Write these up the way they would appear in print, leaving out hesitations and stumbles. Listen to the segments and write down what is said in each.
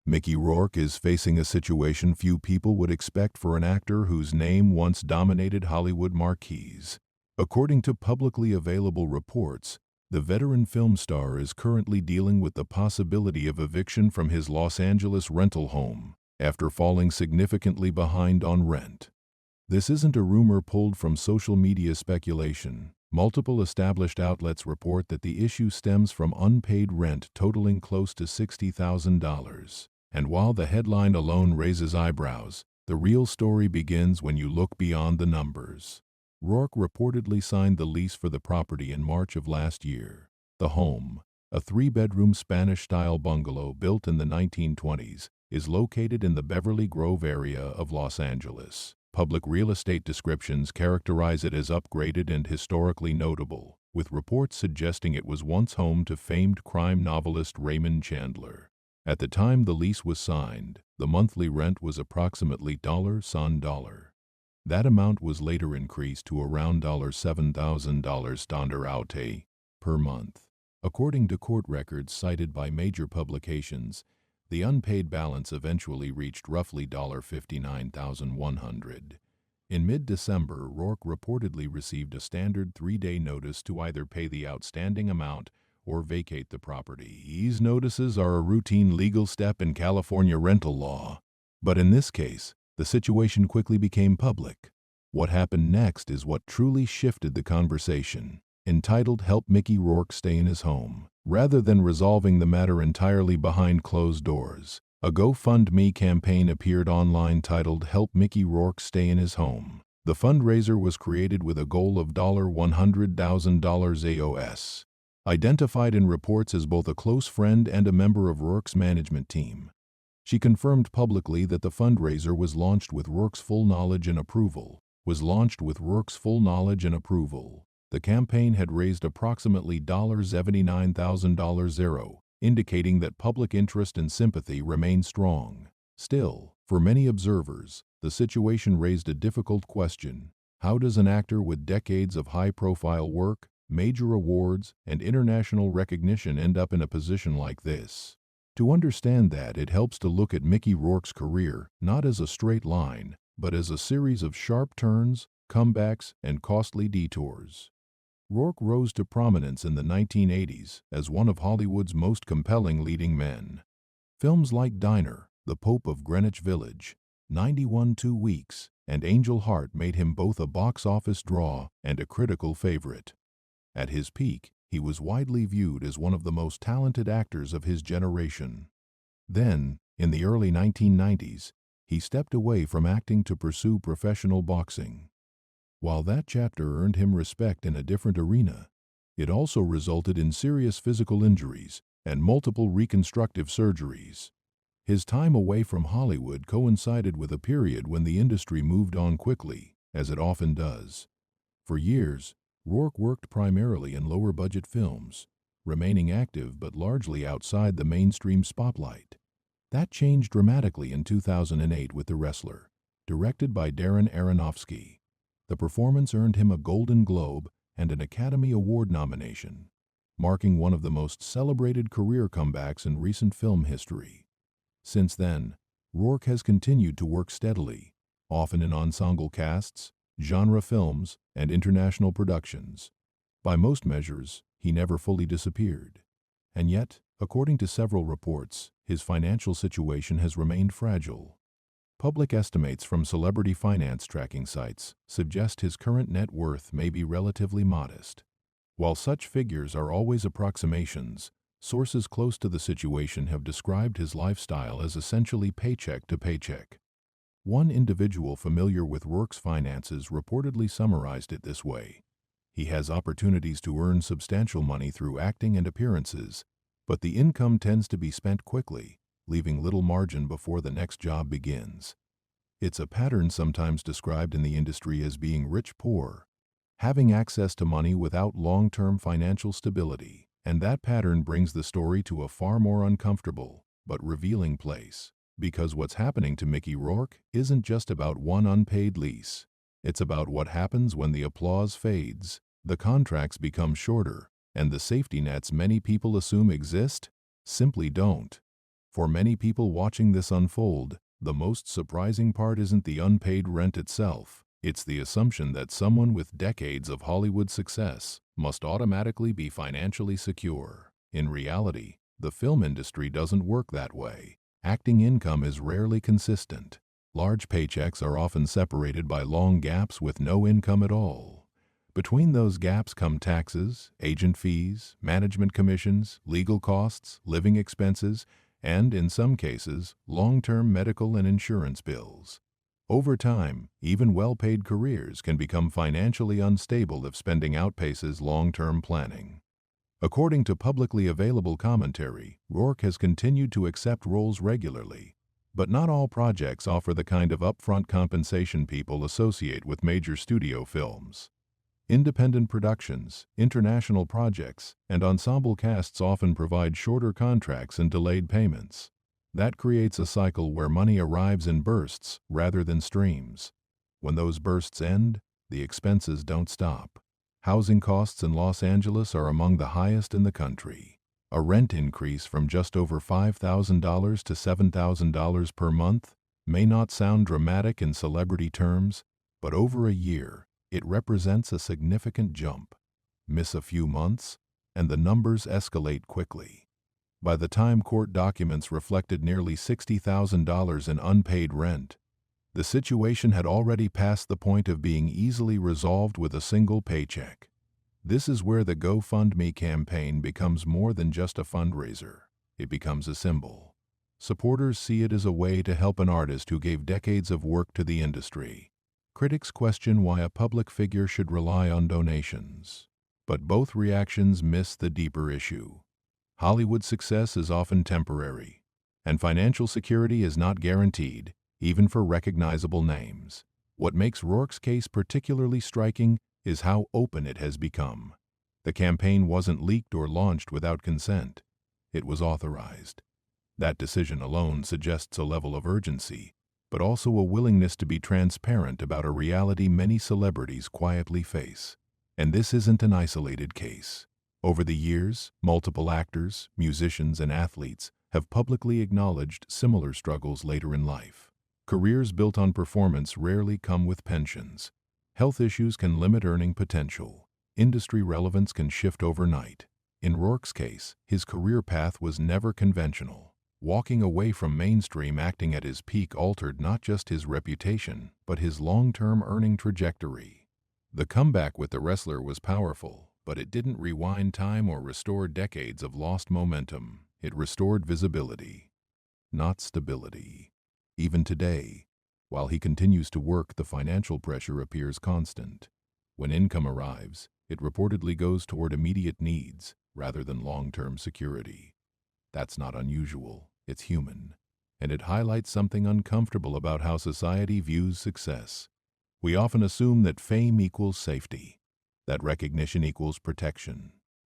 Mickey Rourke is facing a situation few people would expect for an actor whose name once dominated Hollywood marquees. According to publicly available reports, the veteran film star is currently dealing with the possibility of eviction from his Los Angeles rental home after falling significantly behind on rent. This isn't a rumor pulled from social media speculation. Multiple established outlets report that the issue stems from unpaid rent totaling close to $60,000. And while the headline alone raises eyebrows, the real story begins when you look beyond the numbers. Rourke reportedly signed the lease for the property in March of last year. The home, a 3-bedroom Spanish-style bungalow built in the 1920s, is located in the Beverly Grove area of Los Angeles. Public real estate descriptions characterize it as upgraded and historically notable, with reports suggesting it was once home to famed crime novelist Raymond Chandler. At the time the lease was signed, the monthly rent was approximately $1. That amount was later increased to around $7,000 standard out per month. According to court records cited by major publications, the unpaid balance eventually reached roughly $59,100. In mid-December, Rourke reportedly received a standard 3-day notice to either pay the outstanding amount or vacate the property. These notices are a routine legal step in California rental law. But in this case, the situation quickly became public. What happened next is what truly shifted the conversation. Entitled "Help Mickey Rourke Stay in His Home." Rather than resolving the matter entirely behind closed doors, a GoFundMe campaign appeared online titled "Help Mickey Rourke Stay in His Home." The fundraiser was created with a goal of $100,000 AOS. Identified in reports as both a close friend and a member of Rourke's management team, she confirmed publicly that the fundraiser was launched with Rourke's full knowledge and approval. The campaign had raised approximately $79,000, indicating that public interest and sympathy remained strong. Still, for many observers, the situation raised a difficult question. How does an actor with decades of high-profile work, major awards, and international recognition end up in a position like this? To understand that, it helps to look at Mickey Rourke's career not as a straight line, but as a series of sharp turns, comebacks, and costly detours. Rourke rose to prominence in the 1980s as one of Hollywood's most compelling leading men. Films like Diner, The Pope of Greenwich Village, 91 2 Weeks, and Angel Heart made him both a box office draw and a critical favorite. At his peak, he was widely viewed as one of the most talented actors of his generation. Then, in the early 1990s, he stepped away from acting to pursue professional boxing. While that chapter earned him respect in a different arena, it also resulted in serious physical injuries and multiple reconstructive surgeries. His time away from Hollywood coincided with a period when the industry moved on quickly, as it often does. For years, Rourke worked primarily in lower-budget films, remaining active but largely outside the mainstream spotlight. That changed dramatically in 2008 with The Wrestler, directed by Darren Aronofsky. The performance earned him a Golden Globe and an Academy Award nomination, marking one of the most celebrated career comebacks in recent film history. Since then, Rourke has continued to work steadily, often in ensemble casts, genre films, and international productions. By most measures, he never fully disappeared. And yet, according to several reports, his financial situation has remained fragile. Public estimates from celebrity finance tracking sites suggest his current net worth may be relatively modest. While such figures are always approximations, sources close to the situation have described his lifestyle as essentially paycheck to paycheck. One individual familiar with Rourke's finances reportedly summarized it this way: he has opportunities to earn substantial money through acting and appearances, but the income tends to be spent quickly, leaving little margin before the next job begins. It's a pattern sometimes described in the industry as being rich-poor, having access to money without long-term financial stability, and that pattern brings the story to a far more uncomfortable but revealing place. Because what's happening to Mickey Rourke isn't just about one unpaid lease. It's about what happens when the applause fades, the contracts become shorter, and the safety nets many people assume exist simply don't. For many people watching this unfold, the most surprising part isn't the unpaid rent itself. It's the assumption that someone with decades of Hollywood success must automatically be financially secure. In reality, the film industry doesn't work that way. Acting income is rarely consistent. Large paychecks are often separated by long gaps with no income at all. Between those gaps come taxes, agent fees, management commissions, legal costs, living expenses, and, in some cases, long-term medical and insurance bills. Over time, even well-paid careers can become financially unstable if spending outpaces long-term planning. According to publicly available commentary, Rourke has continued to accept roles regularly, but not all projects offer the kind of upfront compensation people associate with major studio films. Independent productions, international projects, and ensemble casts often provide shorter contracts and delayed payments. That creates a cycle where money arrives in bursts rather than streams. When those bursts end, the expenses don't stop. Housing costs in Los Angeles are among the highest in the country. A rent increase from just over $5,000 to $7,000 per month may not sound dramatic in celebrity terms, but over a year, it represents a significant jump. Miss a few months, and the numbers escalate quickly. By the time court documents reflected nearly $60,000 in unpaid rent, the situation had already passed the point of being easily resolved with a single paycheck. This is where the GoFundMe campaign becomes more than just a fundraiser. It becomes a symbol. Supporters see it as a way to help an artist who gave decades of work to the industry. Critics question why a public figure should rely on donations. But both reactions miss the deeper issue. Hollywood success is often temporary, and financial security is not guaranteed, even for recognizable names. What makes Rourke's case particularly striking is how open it has become. The campaign wasn't leaked or launched without consent. It was authorized. That decision alone suggests a level of urgency, but also a willingness to be transparent about a reality many celebrities quietly face. And this isn't an isolated case. Over the years, multiple actors, musicians, and athletes have publicly acknowledged similar struggles later in life. Careers built on performance rarely come with pensions. Health issues can limit earning potential. Industry relevance can shift overnight. In Rourke's case, his career path was never conventional. Walking away from mainstream acting at his peak altered not just his reputation, but his long-term earning trajectory. The comeback with The Wrestler was powerful, but it didn't rewind time or restore decades of lost momentum. It restored visibility, not stability. Even today, while he continues to work, the financial pressure appears constant. When income arrives, it reportedly goes toward immediate needs rather than long-term security. That's not unusual, it's human, and it highlights something uncomfortable about how society views success. We often assume that fame equals safety, that recognition equals protection,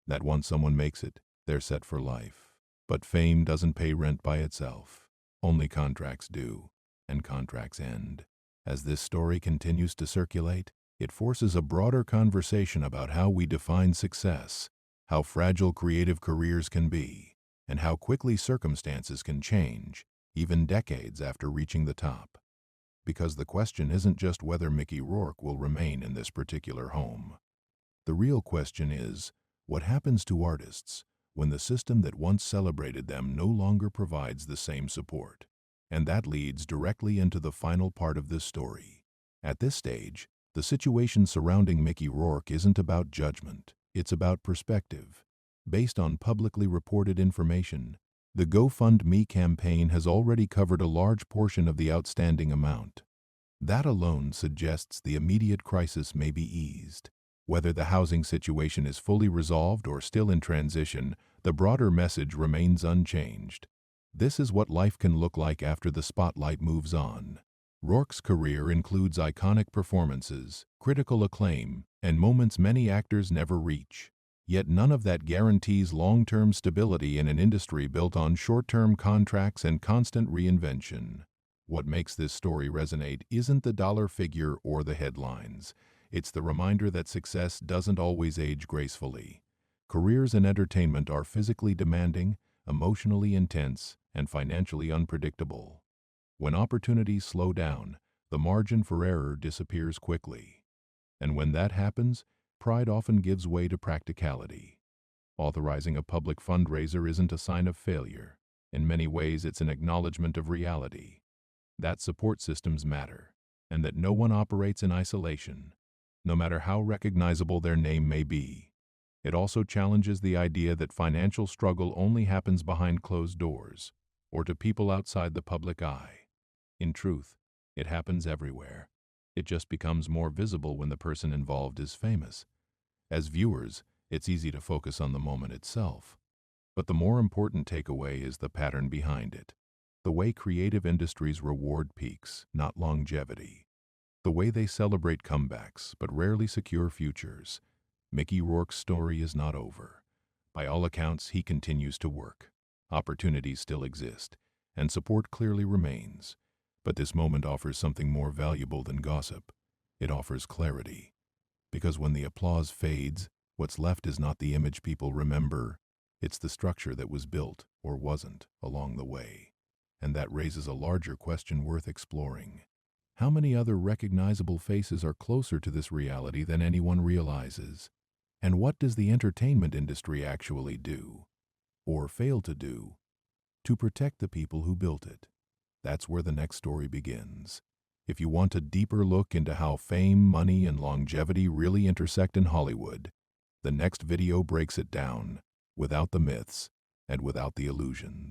that once someone makes it, they're set for life. But fame doesn't pay rent by itself. Only contracts do, and contracts end. As this story continues to circulate, it forces a broader conversation about how we define success, how fragile creative careers can be, and how quickly circumstances can change, even decades after reaching the top. Because the question isn't just whether Mickey Rourke will remain in this particular home. The real question is, what happens to artists when the system that once celebrated them no longer provides the same support? And that leads directly into the final part of this story. At this stage, the situation surrounding Mickey Rourke isn't about judgment, it's about perspective. Based on publicly reported information, the GoFundMe campaign has already covered a large portion of the outstanding amount. That alone suggests the immediate crisis may be eased. Whether the housing situation is fully resolved or still in transition, the broader message remains unchanged. This is what life can look like after the spotlight moves on. Rourke's career includes iconic performances, critical acclaim, and moments many actors never reach. Yet none of that guarantees long-term stability in an industry built on short-term contracts and constant reinvention. What makes this story resonate isn't the dollar figure or the headlines. It's the reminder that success doesn't always age gracefully. Careers in entertainment are physically demanding, emotionally intense, and financially unpredictable. When opportunities slow down, the margin for error disappears quickly. And when that happens, pride often gives way to practicality. Authorizing a public fundraiser isn't a sign of failure. In many ways, it's an acknowledgement of reality. That support systems matter, and that no one operates in isolation, no matter how recognizable their name may be. It also challenges the idea that financial struggle only happens behind closed doors, or to people outside the public eye. In truth, it happens everywhere. It just becomes more visible when the person involved is famous. As viewers, it's easy to focus on the moment itself. But the more important takeaway is the pattern behind it. The way creative industries reward peaks, not longevity. The way they celebrate comebacks, but rarely secure futures. Mickey Rourke's story is not over. By all accounts, he continues to work. Opportunities still exist, and support clearly remains. But this moment offers something more valuable than gossip. It offers clarity. Because when the applause fades, what's left is not the image people remember, it's the structure that was built, or wasn't, along the way. And that raises a larger question worth exploring. How many other recognizable faces are closer to this reality than anyone realizes? And what does the entertainment industry actually do, or fail to do, to protect the people who built it? That's where the next story begins. If you want a deeper look into how fame, money, and longevity really intersect in Hollywood, the next video breaks it down, without the myths and without the illusions.